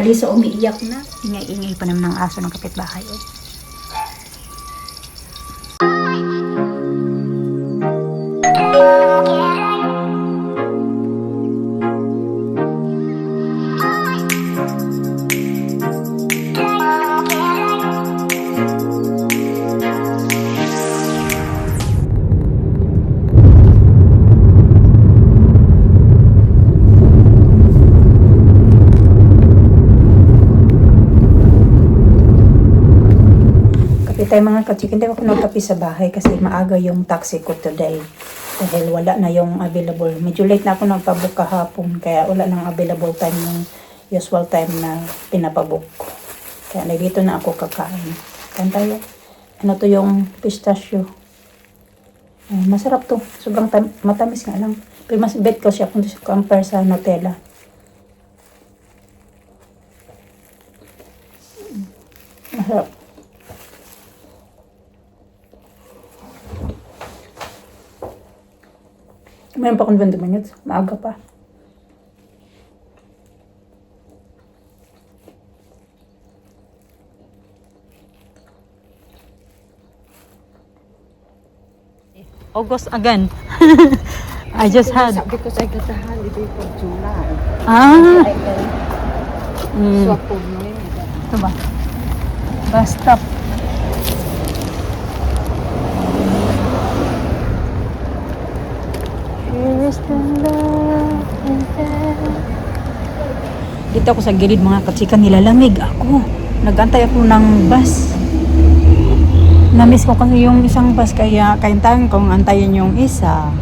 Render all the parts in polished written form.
Alisa umiiyak na. Ingay-ingay pa naman ng aso ng kapitbahay. Eh. Tayo mga kachikin, hindi ako nagkape sa bahay kasi maaga yung taxi ko today. Dahil wala na yung available. Medyo late na ako nagpabook kahapon kaya wala nang available time yung usual time na pinapabook ko. Kaya dito na ako kakain. Kain tayo. Ano to yung pistachio. Masarap to. Sobrang matamis nga lang. Pero mas bet ko siya kung compare sa Nutella. Masarap. Mayroon pa akong 20 minutes. Maaga pa. August again. I just had. Because I got the holiday for July. Ah. Swap po mo yun. Ito ba? Bus stop. Dito ako sa gilid mga katsika, nilalamig ako. Nag-antay ako ng bus. Namiss ko kasi yung isang bus kaya kaintahan kong antayin yung isa.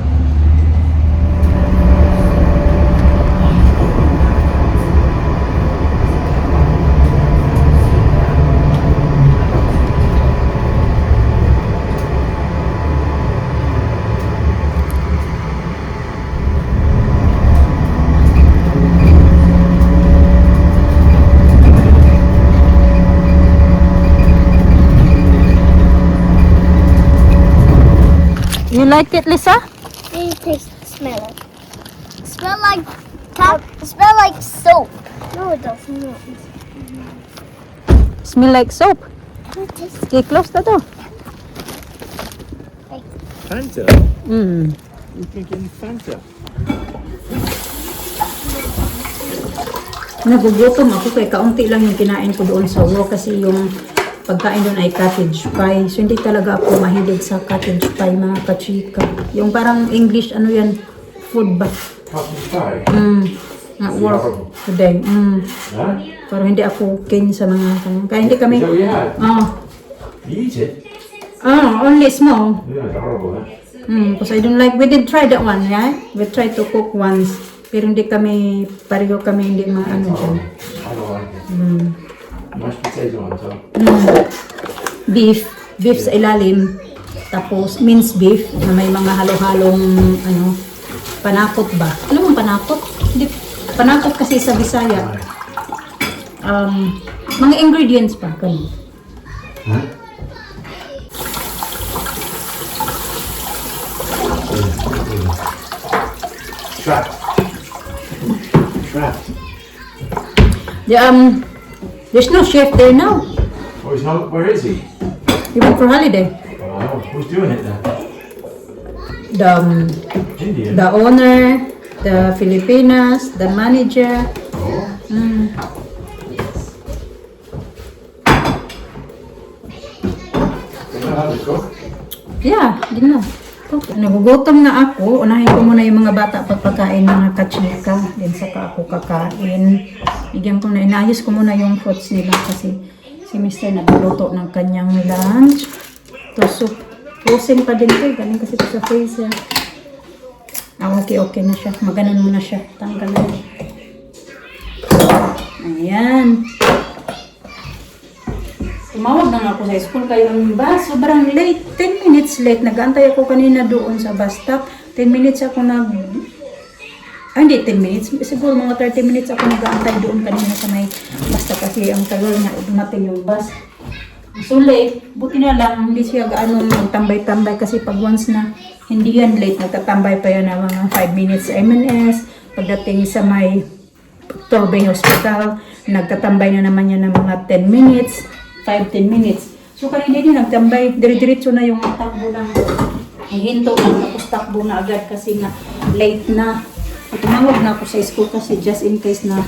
You like it, Lisa? It smell it. Smell like smell like soap. No, it doesn't. Smell like soap. It tastes Okay, close na to. like Fanta? Mm. You're drinking Fanta? Nagugutom ako kaya kaunti lang yung kinain ko doon sa work kasi yung pagkain doon ay cottage pie. So hindi talaga ako mahilig sa cottage pie mga kachika. Yung parang English ano yan, food ba? Cottage pie? At work today. Huh? Pero hindi ako keen sa mga kaya hindi kami. So yeah, you eat it? Only small. Yeah, it's horrible, Because I don't like, we did try that one, yeah? We tried to cook once. Pero hindi kami, pareho kami hindi mga ano dyan. I don't like it. Mashed potato on top. Beef sa ilalim. Tapos minced beef na may mga halo-halong ano, panakot ba? Ano bang panakot? Hindi, panakot kasi sa Bisaya. Mga ingredients pa. Ganun. Huh? Trap. There's no chef there now. Oh, he's not. Where is he? He went for holiday. Oh, who's doing it then? Indian. The owner, the Filipinas, the manager. Oh. They know how to cook. Yeah, yun na. Nagugutom na ako. Unahin ko muna yung mga bata pagpakain mga kachika. Then saka ako kakain. Bigyan ko na, inayos ko muna yung fruits nila kasi si Mr. nagluto ng kanyang lunch. To soup. Frozen pa din ko. Galing kasi ito sa freezer. Okay na siya. Maganon muna siya. Tanggal na. Ayan. Tumawag na nga ako sa school kayo ang bus. Sobrang late. 10 minutes late. Nag-antay ako kanina doon sa bus stop. 10 minutes ako hindi 10 minutes. Siguro mga 30 minutes ako nag-antay doon kanina sa may bus stop kasi ang tagal na dumating yung bus. So late. Buti na lang hindi siya gaano magtambay-tambay kasi pag once na hindi yan late, nagtatambay pa yan na mga 5 minutes sa M&S. Pagdating sa may Torbay Hospital. Nagtatambay na naman yan ng mga 10 minutes, 5-10 minutes. So kanina din nagtambay, dire-diretso na yung takbo ng hinto lang, tapos takbo na agad kasi nga late na. Tumawag na ako sa school kasi just in case na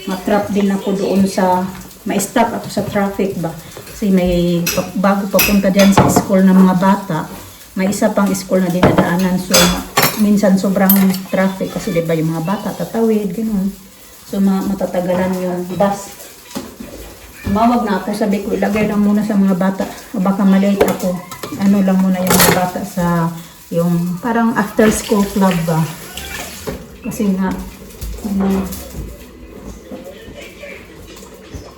ma-trap din ako doon sa, ma-stop ako sa traffic ba. Kasi may bago papunta dyan sa school ng mga bata, may isa pang school na dinadaanan. So minsan sobrang traffic kasi diba yung mga bata tatawid, gano'n. So matatagalan yung bus. Tumawag na ako, sabi ko ilagay lang muna sa mga bata o baka malate ako. Ano lang muna yung mga bata sa yung parang after school club ba. Kasi nga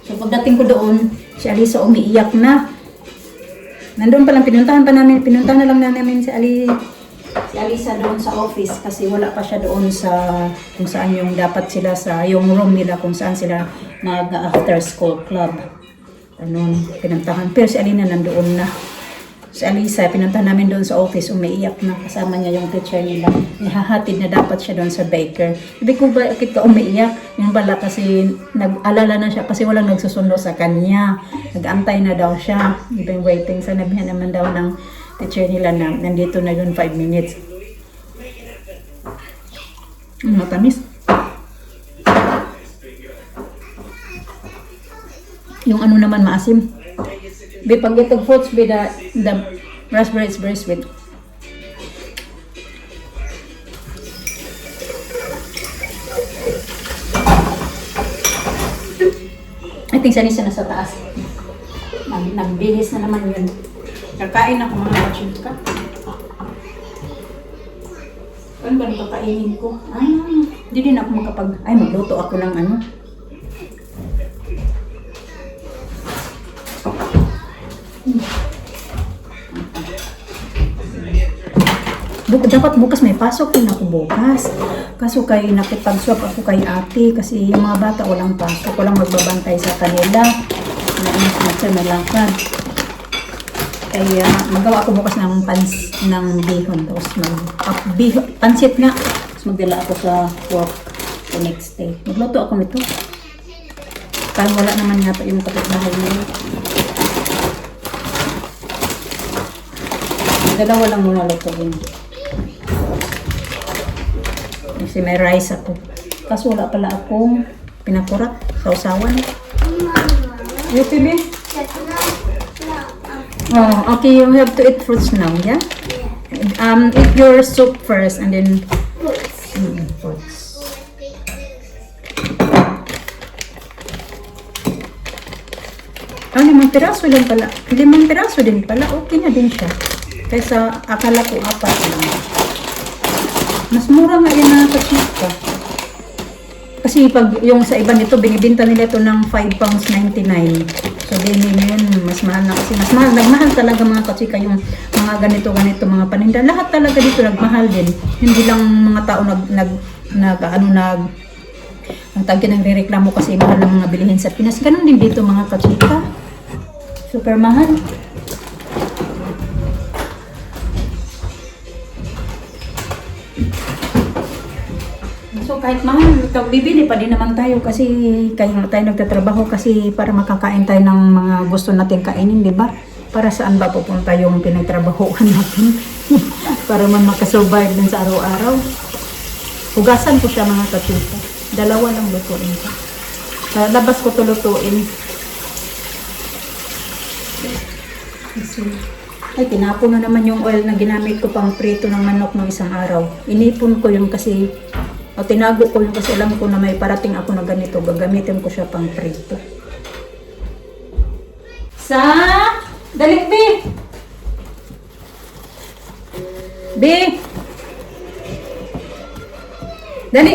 so pagdating ko doon, si Alisa umiiyak na. Nandun pa lang, pinuntahan na lang namin si Alisa doon sa office kasi wala pa siya doon sa kung saan yung dapat sila sa yung room nila kung saan sila mag after school club. Ano, pinuntahan. Pero si Alina nandoon na. Si Alisa, pinuntahan namin doon sa office, umiiyak na kasama niya yung teacher nila. Ihahatid na dapat siya doon sa baker. Sabi ko, bakit ka umiiyak? Yung pala kasi nag-alala na siya kasi walang nagsusundo sa kanya. Nag-antay na daw siya. Even waiting. Sanabihan naman daw ng teacher nila na nandito na yun 5 minutes. Matamis. Yung ano naman maasim. Pag itong fruits with the raspberry is very sweet. I think sanisa na sa taas. Nagbihis na naman yun. Kakain ako mga kachika. Ano ba nang kakainin ko? Hindi din ako magluto ako ng ano. Dapat bukas may pasok din ako bukas. Kaso kay nakipag-swap ako kay ate kasi yung mga bata walang pasok, walang magbabantay sa kanila. May lakad. Kaya magawa ako bukas ng bihon. Tapos pansit nga. Tapos magdala ako sa work the next day. Magluto ako nito. Kaya wala naman nga yung kapitbahay nila. Dalawa lang muna lutuin. Kasi may rice ako. Kaso wala pala akong pinakurat sa usawan. You baby? Oh, okay, you have to eat fruits now, yeah? Eat your soup first and then fruits. Limang piraso din pala. 5 piraso din pala. Okay na din siya. Kaysa akala ko 4 lang. Mas mura nga yun na kachika. Kasi pag yung sa iba nito, binibinta nila ito ng £5.99. So din yun, mas mahal na kasi. Mas mahal, nagmahal talaga mga kachika yung mga ganito, mga paninda. Lahat talaga dito nagmahal din. Hindi lang mga tao ang tagin nagre-reklamo kasi mahal ng mga bilihin sa Pinas. Ganun din dito mga kachika. Super mahal. So kahit mahal, bibili pa din naman tayo kasi kaya tayo nagtatrabaho kasi para makakain tayo ng mga gusto natin kainin, di ba? Para saan ba pupunta yung pinagtrabahoan natin? Para man makasurvive din sa araw-araw. Hugasan ko siya mga kachika. 2 lang lutuin ko. Sa labas ko to lutuin. Ay, tinapon na naman yung oil na ginamit ko pang prito ng manok ng isang araw. Inipon ko yun kasi tinago ko yun kasi alam ko na may parating ako na ganito. Gagamitin ko siya pang prito. Dali, B! B! Dali!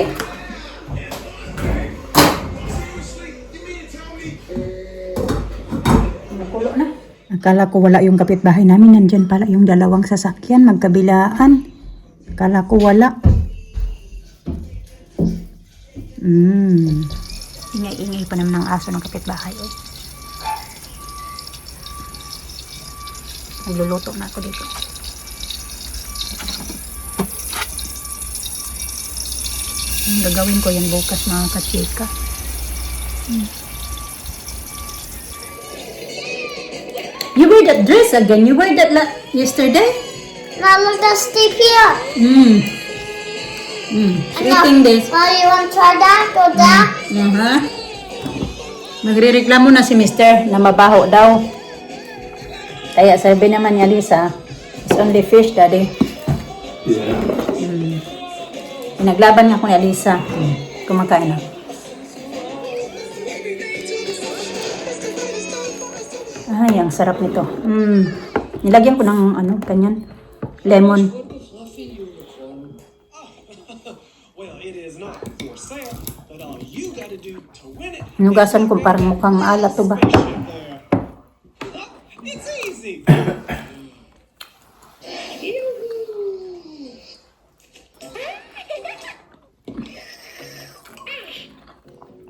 Nakulo na. Akala ko wala yung kapitbahay namin. Nandyan pala yung 2 sasakyan. Magkabilaan. Akala ko wala. Ingay-ingay pa naman ng aso ng kapitbahay. Nagluluto na ako dito. Gagawin ko yan bukas mga kachika. You wear that dress again. You wear that yesterday? Now look, that's deep here. Eating this. Now you want to try that? Go there? Nagre-reklamo na si Mister na mabaho daw. Kaya sabi naman niya, Lisa, it's only fish, Daddy. Yeah. Naglaban nga ako ni Alisa. Kumakain na. Ay, ang sarap nito. Nilagyan ko ng kanyan. Lemon. Well, it is not for sale, but all you gotta do to win it Hinugasan ko parang mukhang maalat to ba? is there. It's easy.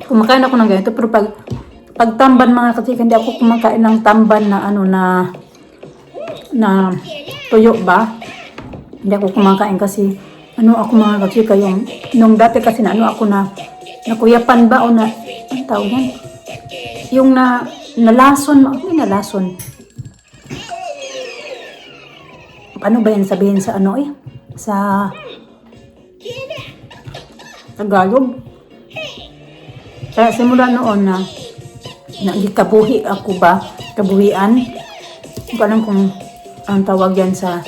Kumakain ako ng ganito, pero pag tamban mga kasi hindi ako kumakain ng tamban na na tuyo ba? Hindi ako kumakain kasi ako mga kachika yung nung dati kasi ako nakuyapan ba o ang tawag yan? Yung nalason, nalason. Paano ba yan sabihin sa sa Tagalog? Kaya simula noon na nagkabuhi ako ba? Kabuhian? Hindi ko alam kung ang tawag yan sa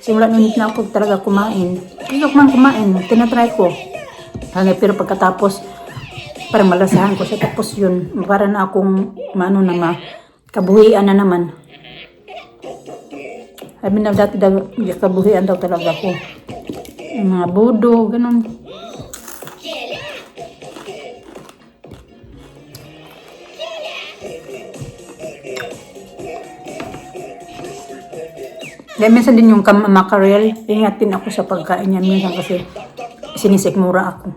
simula noon na ako talaga kumain. Hindi ako man kumain. Tinatry ko. Pero pagkatapos parang malasahan ko siya. Tapos yun, para na akong kabuhian na naman. Sabi na dati kabuhian daw talaga ako. Yung mga budo, ganun. Dahil minsan din yung mackerel, ingatin ako sa pagkain niya minsan kasi sinisikmura ako.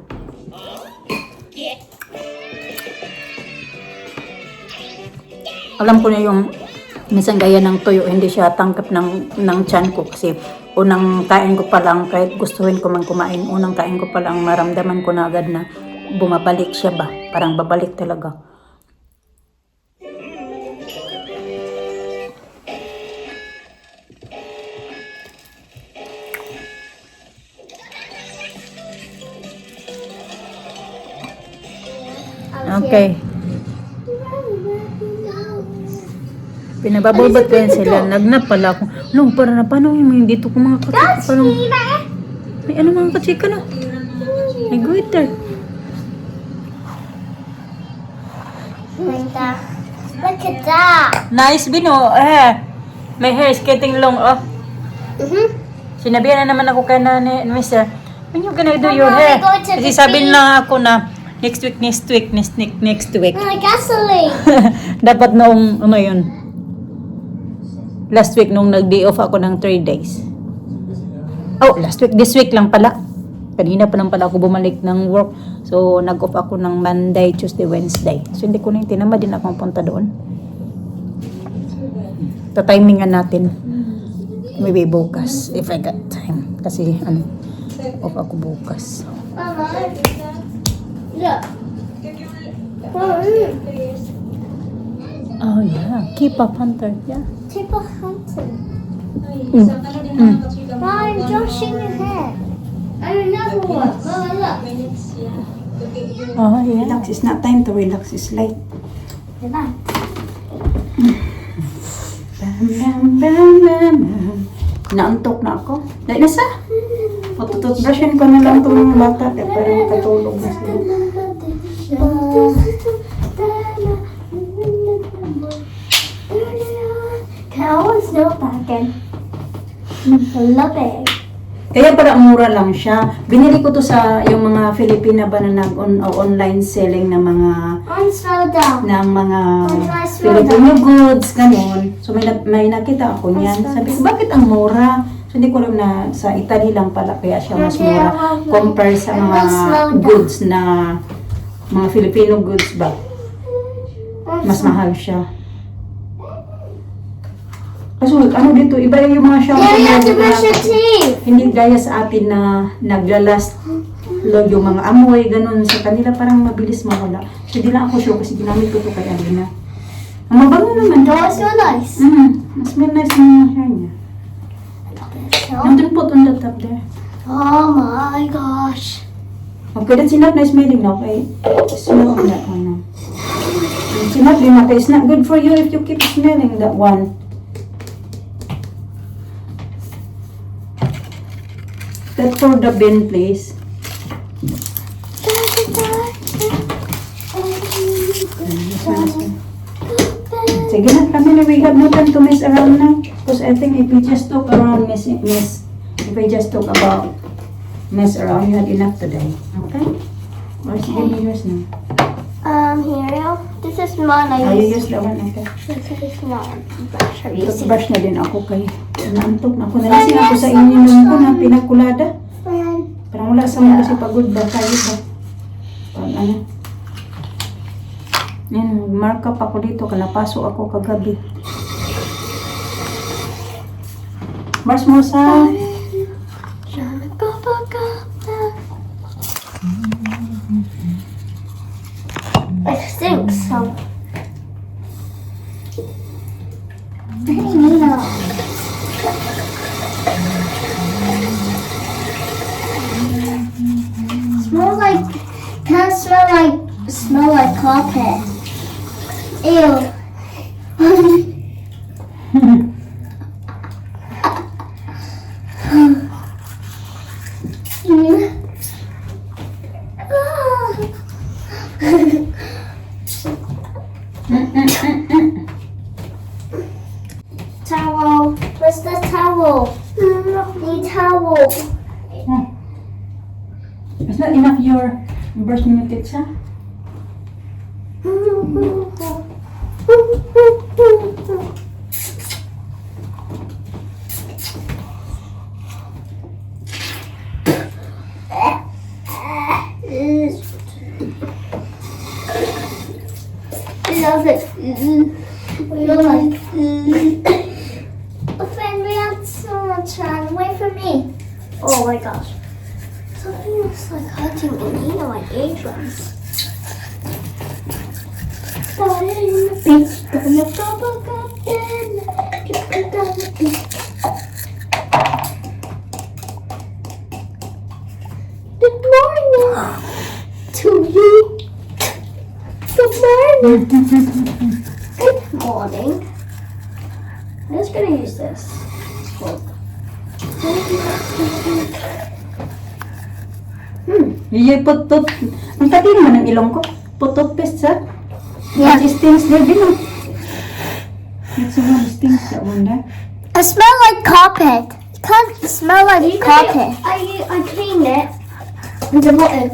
Alam ko na yung minsan gaya ng tuyo, hindi siya tangkap ng tiyan ko kasi unang kain ko pa lang, kahit gustuhin ko man kumain, unang kain ko pa lang maramdaman ko na agad na bumabalik siya ba, parang babalik talaga. Okay. Pinababulbat ko yan sila. Nagnap pala ako. Long, para na paano yung dito ko mga kachika? Parang, may mga kachika na? May glitter. Look at that. Nice, Bino. My hair is getting long. Sinabihan na naman ako kay na ni Mr. When you gonna do your Mama, hair? we're going to Kasi the sabi beach. na ako na next week. Gasoline. Dapat noong, yun? Last week nung nag-day off ako ng 3 days. Oh, last week. This week lang pala. Kanina pa lang pala ako bumalik ng work. So, nag-off ako ng Monday, Tuesday, Wednesday. So, hindi ko na yung tinama din akong punta doon. Tatimingan natin. Maybe bukas, if I got time. Kasi, off ako bukas. Mama, look. Oh, yeah. Keep up, Hunter. Yeah. Tip of hunting. Mom, I'm brushing your hair. And another one. Mama, look. Oh, yeah. Relax. It's not time to relax. It's late. Relax. Naantok na ako. Dahil nasa? Matututbrushin ko na lang itong bata. Kaya parang makatulog na sila. Can I always know back and love it. Kaya para mura lang siya. Binili ko to sa yung mga Filipina ba na nag-online selling ng mga I smell down. ng mga Nice Filipino goods, ganun. So may nakita ako niyan. Sabi ko, bakit ang mura? So hindi ko alam na sa Italy lang pala kaya siya mas mura compare sa mga goods na mga Filipino goods ba. Mas mahal siya. Kaso dito, iba yung mga shampoo Yeah, you na have to brush your teeth. hindi gaya sa atin na naglalast yung mga amoy, ganun. Sa kanila parang mabilis mawala. So, di lang ako sure kasi ginamit ko to kay Alina. Ang mabango naman. No, it's so nice. Smell nice yung hair niya. Nandun po on the top there. Oh my gosh. Okay, that's enough na smelling now. Okay, smell on that one now. It's enough, Lina. It's not good for you if you keep smelling that one. That's for the bin, please. This one, this one. Sige na, kami na, we have no time to mess around now. Because I think if we just talk around, if we just talk about mess around, you had enough today. Okay? Or give me yours now. Here, this is mine. Oh, you use that one, okay. This is mine. Brush. Are you seeing? Toothbrush na din ako kay naantok na ako. Nalasing ako sa inyo nung ko na pinakulada. Parang wala sa mga kasi pagod ba kayo ba? Pag ano. Yan, mark up ako dito. Kanapaso ako kagabi. Brush mo sa... It stinks so. Nina. Smells like, kind of smell like carpet. Ew. Towel. Where's the towel? Need towel. It's not enough your brushing your teeth, ha? Love it. You're like, friend, we have someone trying away from me. Oh my gosh. Something is like hurting me, you know, my eardrums. Started in the beach, gonna bubble garden, get it down the beach. Good morning to you. Good morning. Good morning. I'm just gonna use this. You put tooth... Ang tati naman ang ilong ko. Put toothpaste, ha? Yeah. It stings there, din, oh. It's the one stings, that one there. I smell like carpet. It can't smell like carpet. I cleaned it with the button.